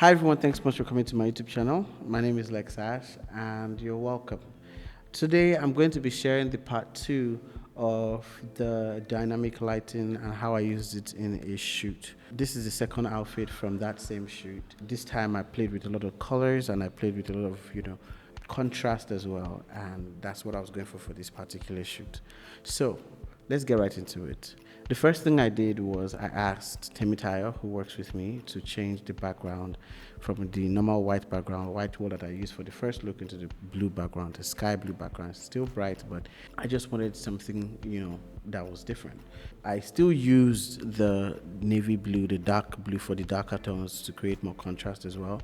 Hi everyone, thanks so much for coming to my YouTube channel. My name is Lexash and you're welcome. Today I'm going to be sharing the part 2 of the dynamic lighting and how I used it in a shoot. This is the second outfit from that same shoot. This time I played with a lot of colors and I played with a lot of, contrast as well, and that's what I was going for this particular shoot. So let's get right into it. The first thing I did was I asked Temitayo, who works with me, to change the background from the normal white background, white wall that I used for the first look, into the blue background, the sky blue background. It's still bright, but I just wanted something, that was different. I still used the navy blue, the dark blue for the darker tones to create more contrast as well,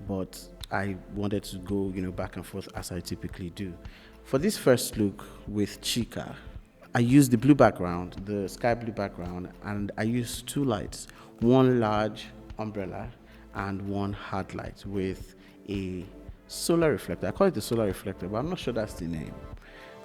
but I wanted to go, back and forth as I typically do. For this first look with Chica, I used the blue background, the sky blue background, and I used two lights, one large umbrella and one hard light with a solar reflector. I call it the solar reflector, but I'm not sure that's the name.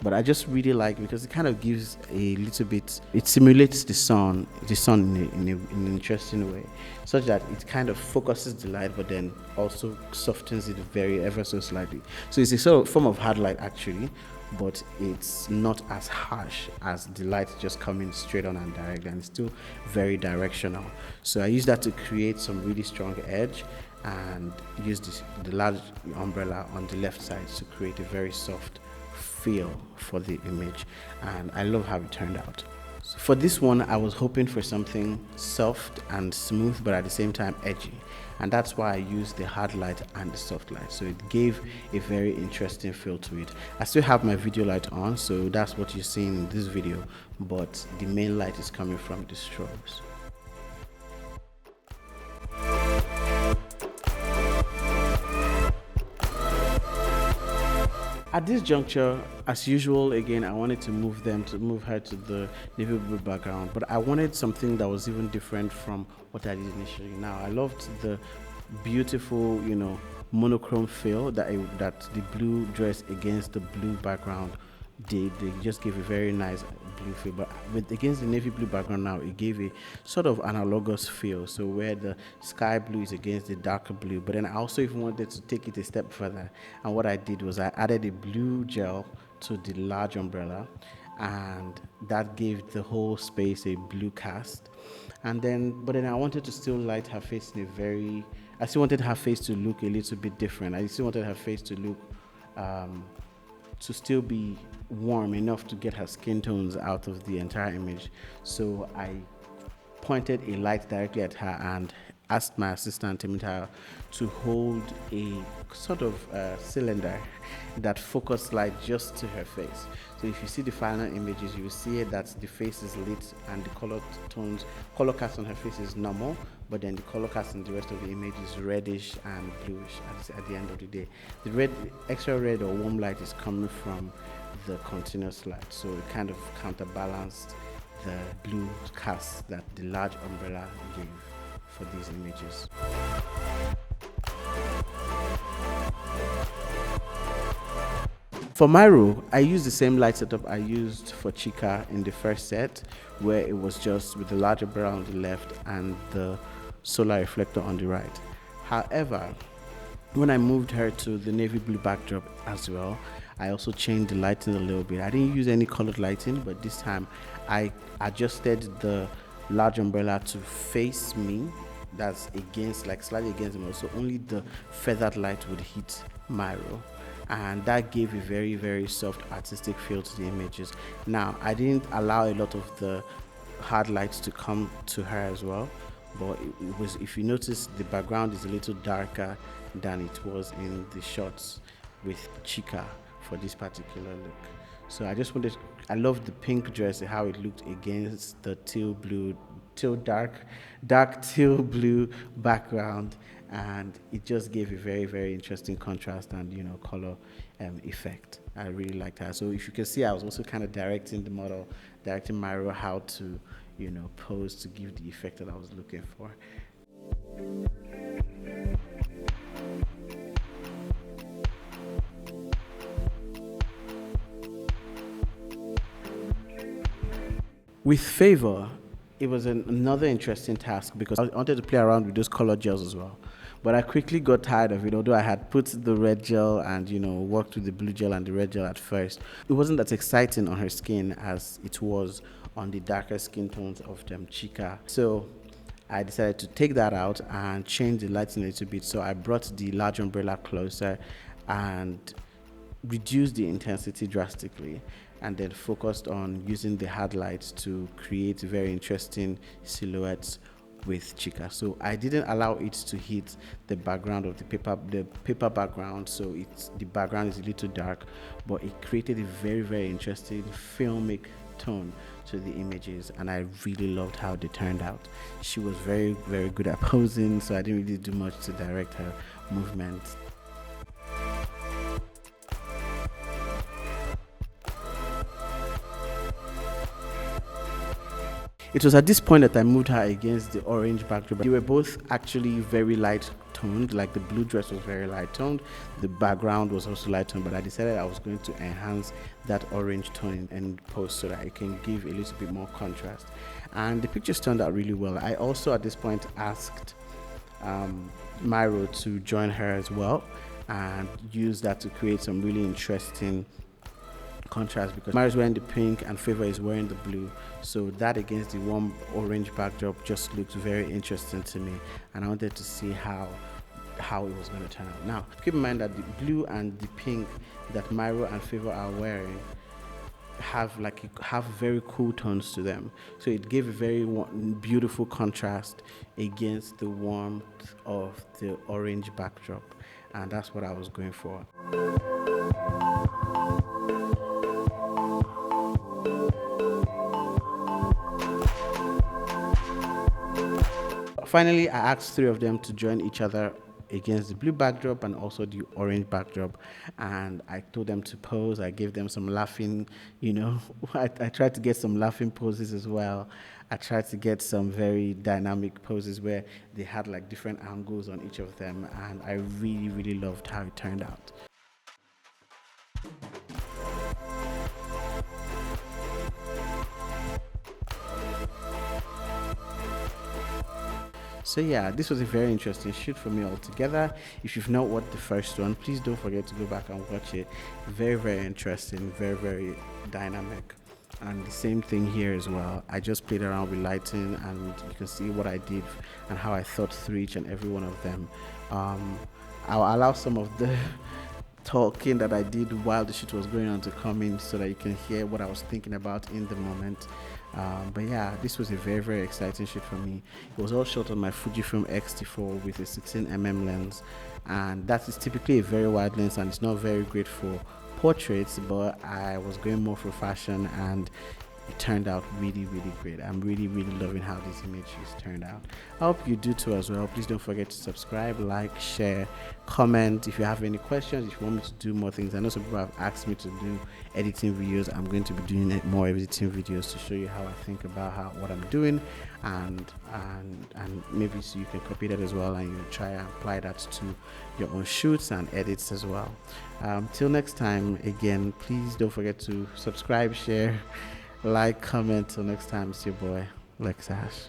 But I just really like it because it kind of gives a little bit, it simulates the sun in an interesting way, such that it kind of focuses the light, but then also softens it ever so slightly. So it's a sort of form of hard light actually, but it's not as harsh as the light just coming straight on and direct, and it's still very directional. So I use that to create some really strong edge and use the large umbrella on the left side to create a very soft feel for the image, and I love how it turned out. So for this one, I was hoping for something soft and smooth, but at the same time edgy, and that's why I used the hard light and the soft light, so it gave a very interesting feel to it. I still have my video light on, so that's what you're seeing in this video, but the main light is coming from the strobes. At this juncture, as usual, again, I wanted to move her to the navy blue background, but I wanted something that was even different from what I did initially. Now, I loved the beautiful, monochrome feel that the blue dress against the blue background did. They just gave a very nice blue feel, but against the navy blue background now, it gave a sort of analogous feel, so where the sky blue is against the darker blue. But then I also even wanted to take it a step further, and what I did was I added a blue gel to the large umbrella, and that gave the whole space a blue cast. But then I wanted to still light her face I still wanted her face to look a little bit different. I still wanted her face to look to still be warm enough to get her skin tones out of the entire image. So I pointed a light directly at her and asked my assistant Temitayo to hold a sort of cylinder that focused light just to her face. So if you see the final images, you will see that the face is lit and the color cast on her face is normal, but then the color cast in the rest of the image is reddish and bluish at the end of the day. The extra red or warm light is coming from the continuous light, so it kind of counterbalanced the blue cast that the large umbrella gave for these images. For my role, I used the same light setup I used for Chica in the first set, where it was just with the large umbrella on the left and the solar reflector on the right. However, when I moved her to the navy blue backdrop as well, I also changed the lighting a little bit. I didn't use any colored lighting, but this time I adjusted the large umbrella to face me, that's slightly against me, so only the feathered light would hit my row, and that gave a very, very soft artistic feel to the images. Now, I didn't allow a lot of the hard lights to come to her as well, but it was, if you notice, the background is a little darker than it was in the shots with Chica for this particular look. So I loved the pink dress, how it looked against the dark teal blue background, and it just gave a very, very interesting contrast and color effect. I really liked that. So if you can see, I was also kind of directing Myro how to pose to give the effect that I was looking for. With Favor, it was another interesting task because I wanted to play around with those color gels as well. But I quickly got tired of it, although I had put the red gel and, worked with the blue gel and the red gel at first. It wasn't as exciting on her skin as it was on the darker skin tones of Chica. So I decided to take that out and change the lighting a little bit. So I brought the large umbrella closer and reduced the intensity drastically, and then focused on using the hard lights to create very interesting silhouettes with Chica. So I didn't allow it to hit the background of the paper background, so the background is a little dark, but it created a very, very interesting filmic tone to the images, and I really loved how they turned out. She was very, very good at posing, so I didn't really do much to direct her movements. It was at this point that I moved her against the orange backdrop. They were both actually very light toned, like the blue dress was very light toned, the background was also light toned, but I decided I was going to enhance that orange tone in post so that it can give a little bit more contrast. And the pictures turned out really well. I also at this point asked Myro to join her as well and use that to create some really interesting contrast, because Myro's wearing the pink and Favor is wearing the blue, so that against the warm orange backdrop just looked very interesting to me, and I wanted to see how it was going to turn out. Now keep in mind that the blue and the pink that Myro and Favor are wearing have very cool tones to them, so it gave a very beautiful contrast against the warmth of the orange backdrop, and that's what I was going for. Finally, I asked three of them to join each other against the blue backdrop and also the orange backdrop, and I told them to pose. I gave them some laughing, I tried to get some laughing poses as well. I tried to get some very dynamic poses where they had like different angles on each of them, and I really, really loved how it turned out. So yeah, this was a very interesting shoot for me altogether. If you've not watched the first one, please don't forget to go back and watch it. Very, very interesting, very, very dynamic. And the same thing here as well. I just played around with lighting, and you can see what I did and how I thought through each and every one of them. I'll allow some of the talking that I did while the shoot was going on to come in so that you can hear what I was thinking about in the moment. But yeah, this was a very, very exciting shoot for me. It was all shot on my Fujifilm XT4 with a 16mm lens, and that is typically a very wide lens and it's not very great for portraits, but I was going more for fashion and it turned out really, really great. I'm really, really loving how these images turned out. I hope you do too as well. Please don't forget to subscribe, like, share, comment. If you have any questions, if you want me to do more things, I know some people have asked me to do editing videos. I'm going to be doing more editing videos to show you how I think about what I'm doing, and maybe so you can copy that as well and you try and apply that to your own shoots and edits as well. Till next time, again, please don't forget to subscribe, share, like, comment. Till next time, it's your boy Lex Ash.